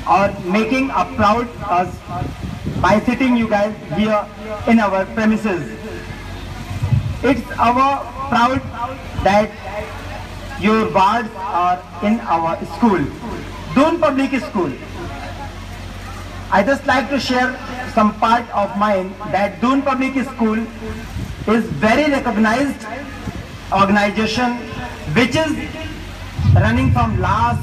or making a proud us by sitting you guys here in our premises. It's our proud that your wards are in our school, Doon Public School. I just like to share some part of mine that Doon Public School is very recognized organization which is running from last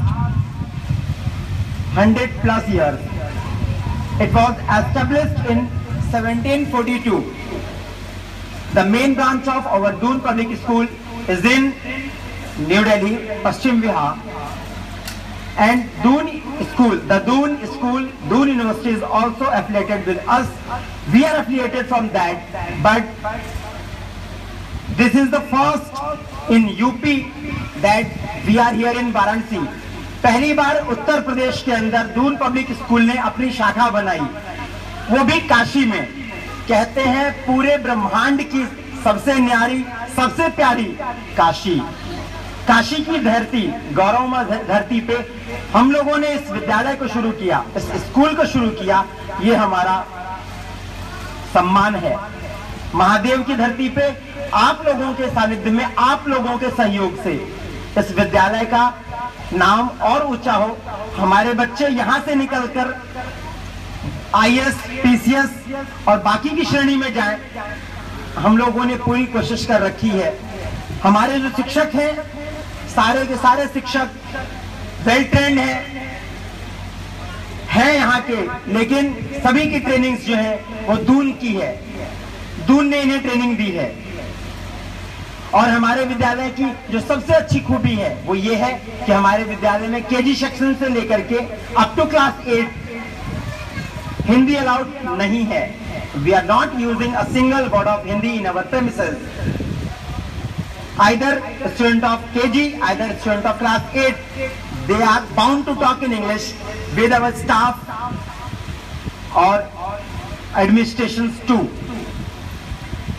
100+ years. It was established in 1742. The main branch of our Doon Public School is in New Delhi, Paschim Vihar. And Doon School, the Doon School, Doon University is also affiliated with us. We are affiliated from that, but this is the first in UP that we are here in Varanasi. पहली बार उत्तर प्रदेश के अंदर Doon public school ने अपनी शाखा बनाई, वो भी काशी में। कहते हैं पूरे ब्रह्मांड की सबसे न्यारी, सबसे प्यारी काशी, काशी की धरती, गौरवमय धरती पे हम लोगों ने इस विद्यालय को शुरू किया, इस स्कूल को शुरू किया। ये हमारा सम्मान है। महादेव की धरती पे आप लोगों के सानिध्य में, आप लोगों के सहयोग से इस विद्यालय का नाम और ऊंचा हो, हमारे बच्चे यहां से निकलकर IAS, PCS और बाकी की श्रेणी में जाएं, हम लोगों ने पूरी कोशिश कर रखी है। हमारे जो शिक्षक हैं, सारे के सारे शिक्षक वेल ट्रेंड हैं यहाँ के, लेकिन सभी की ट्रेनिंग्स जो है वो दून की है, दून ने इन्हें ट्रेनिंग दी है। और हमारे विद्यालय की जो सबसे अच्छी खूबी है वो ये है कि हमारे विद्यालय में KG सेक्शन से लेकर के up to class 8 Hindi allowed नहीं है। We are not using a single word of Hindi in our premises. Either student of KG, either student of class 8, they are bound to talk in English with our staff or administrations too.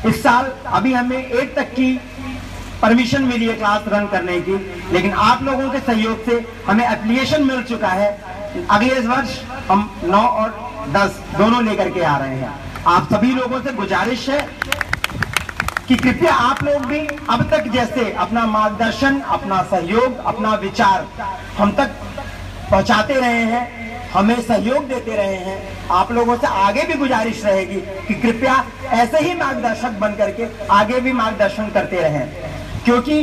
इस साल अभी हमें 8 तक की permission मिली है class run करने की, लेकिन आप लोगों के सहयोग से हमें एप्लीकेशन मिल चुका है। अगले वर्ष हम 9 और 10 दोनों लेकर के आ रहे हैं। आप सभी लोगों से गुजारिश है कि कृपया आप लोग भी अब तक जैसे अपना मार्गदर्शन, अपना सहयोग, अपना विचार हम तक पहुंचाते रहे हैं, हमें सहयोग देते रहे हैं, आप लोगों से आगे भी गुजारिश रहेगी कि कृपया ऐसे ही मार्गदर्शक बन करके आगे भी मार्गदर्शन करते रहें। क्योंकि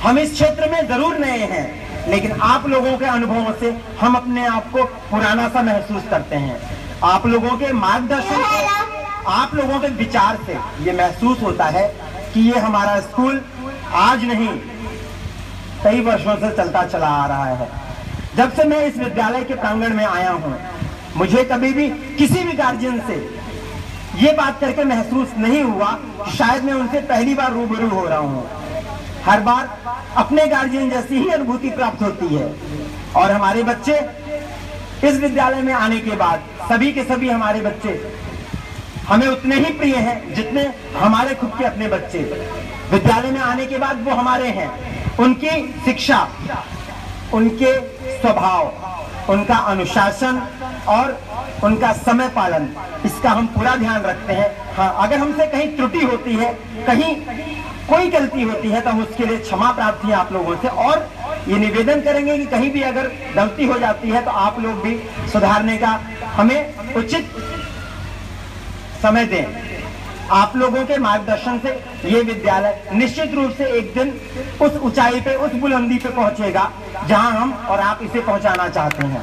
हम इस क्षेत्र में जरूर नए हैं, लेकिन आप लोगों के अनुभवों से हम अपने आप को पुराना सा महसूस करते हैं। आप लोगों के मार्गदर्शन से, आप लोगों के विचार से ये महसूस होता है कि ये हमारा स्कूल आज नहीं कई वर्षों से चलता चला आ रहा है। जब से मैं इस विद्यालय के प्रांगण में आया हूं, मुझे कभी भी किसी भी गार्जियन से ये बात करके महसूस नहीं हुआ कि शायद मैं उनसे पहली बार रूबरू हो रहा हूं। हर बार अपने गार्जियन जैसी ही अनुभूति प्राप्त होती है। और हमारे बच्चे इस विद्यालय में आने के बाद सभी के सभी हमारे बच्चे हमें उतने ही प्रिय हैं जितने हमारे खुद के अपने बच्चे। विद्यालय में आने के बाद वो हमारे हैं। उनकी शिक्षा, उनके स्वभाव, उनका अनुशासन और उनका समय पालन, इसका हम पूरा ध्यान रखते हैं। हाँ, अगर हमसे कहीं त्रुटि होती है, कहीं कोई गलती होती है तो हम उसके लिए क्षमा प्रार्थी हैं आप लोगों से, और ये निवेदन करेंगे कि कहीं भी अगर गलती हो जाती है तो आप लोग भी सुधारने का हमें उचित समय दें। आप लोगों के मार्गदर्शन से ये विद्यालय निश्चित रूप से एक दिन उस ऊंचाई पे, उस बुलंदी पे पहुंचेगा जहां हम और आप इसे पहुंचाना चाहते हैं।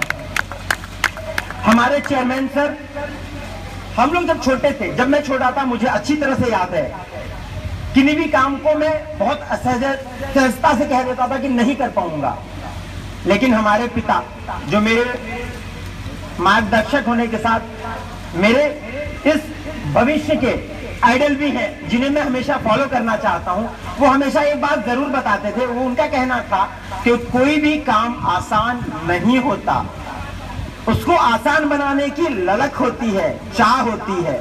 हमारे चेयरमैन सर, हम लोग जब छोटे थे, जब मैं छोटा था, मुझे अच्छी तरह से याद है, किन्हीं भी काम को मैं बहुत सहजता से कह देता था कि नहीं कर पाऊंगा। लेकिन हमारे पिता, जो मेरे मार्गदर्शक होने के साथ मेरे इस भविष्य के आइडल भी हैं, जिन्हें मैं हमेशा फॉलो करना चाहता हूं, वो हमेशा एक बात जरूर बताते थे। वो उनका कहना था कि कोई भी काम आसान नहीं होता, उसको आसान बनाने की ललक होती है, चाह होती है।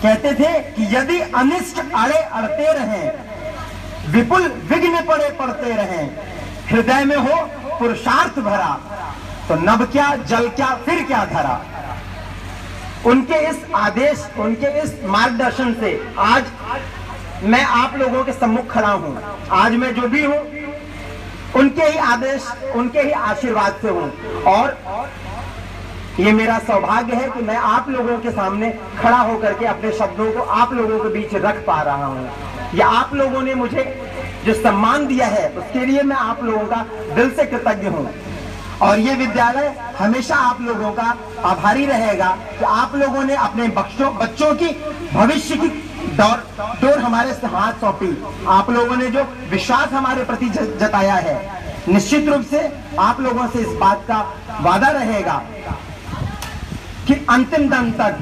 कहते थे कि यदि अनिष्ट अड़े अड़ते रहें, विपुल विघ्न पड़े पड़ते रहें, हृदय में हो पुरुषार्थ भरा, तो नभ क्या, जल क्या, फिर क्या धरा। उनके इस आदेश, उनके इस मार्गदर्शन से आज मैं आप लोगों के सम्मुख खड़ा हूं। आज मैं जो भी हूं उनके ही आदेश, उनके ही आशीर्वाद से हूं। और ये मेरा सौभाग्य है कि मैं आप लोगों के सामने खड़ा होकर के अपने शब्दों को आप लोगों के बीच रख पा रहा हूं। या आप लोगों ने मुझे जो सम्मान दिया है उसके लिए मैं आप लोगों का दिल से कृतज्ञ हूं। और ये विद्यालय हमेशा आप लोगों का आभारी रहेगा कि आप लोगों ने अपने बच्चों की भविष्य की डोर हमारे से हाथ सौंपी। आप लोगों ने जो विश्वास हमारे प्रति जताया है, निश्चित रूप से आप लोगों से इस बात का वादा रहेगा कि अंतिम दम तक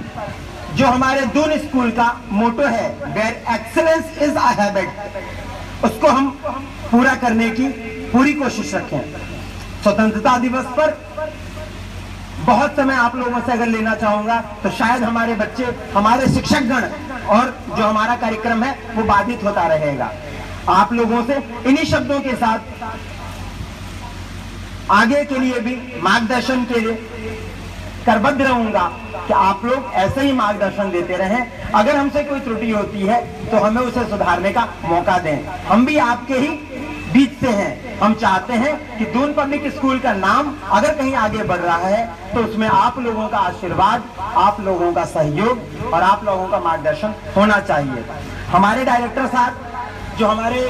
जो हमारे दून स्कूल का मोटो है, where excellence is a habit, उसको हम पूरा करने की पूरी कोशिश रखें। स्वतंत्रता दिवस पर बहुत समय आप लोगों से अगर लेना चाहूंगा तो शायद हमारे बच्चे, हमारे शिक्षकगण और जो हमारा कार्यक्रम है वो बाधित होता रहेगा। आप लोगों से इन्हीं शब्दों के साथ आगे के लिए भी मार्गदर्शन के लिए करबद्ध रहूंगा कि आप लोग ऐसे ही मार्गदर्शन देते रहें। अगर हमसे कोई त्रुटि होती है तो हमें उसे सुधारने का मौका दें। हम भी आपके ही बीच से हैं। हम चाहते हैं कि दून पब्लिक स्कूल का नाम अगर कहीं आगे बढ़ रहा है तो उसमें आप लोगों का आशीर्वाद, आप लोगों का सहयोग और आप लोगों का मार्गदर्शन होना चाहिए। हमारे डायरेक्टर साहब जो हमारे